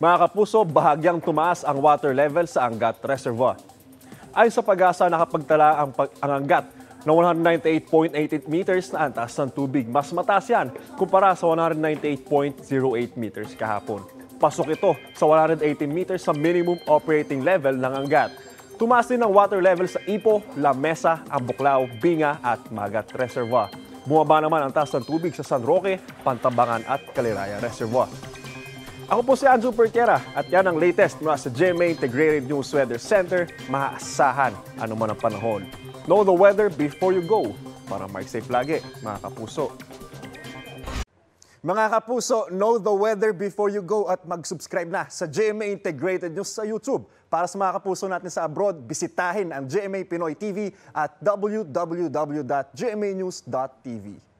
Mga kapuso, bahagyang tumaas ang water level sa Angat Reservoir. Ayon sa Pag-asa, nakapagtala ang Angat na 198.88 meters na antas ng tubig. Mas mataas yan kumpara sa 198.08 meters kahapon. Pasok ito sa 118 meters sa minimum operating level ng Angat. Tumaas din ang water level sa Ipo, La Mesa, Ambuklao, Binga at Magat Reservoir. Bumaba naman ang taas ng tubig sa San Roque, Pantabangan at Caliraya Reservoir. Ako po si Anjo Pertiera at yan ang latest mula sa GMA Integrated News Weather Center. Maaasahan anuman ang panahon. Know the weather before you go para may safe lagi, mga kapuso. Mga kapuso, know the weather before you go at mag-subscribe na sa GMA Integrated News sa YouTube. Para sa mga kapuso natin sa abroad, bisitahin ang GMA Pinoy TV at www.gmanews.tv.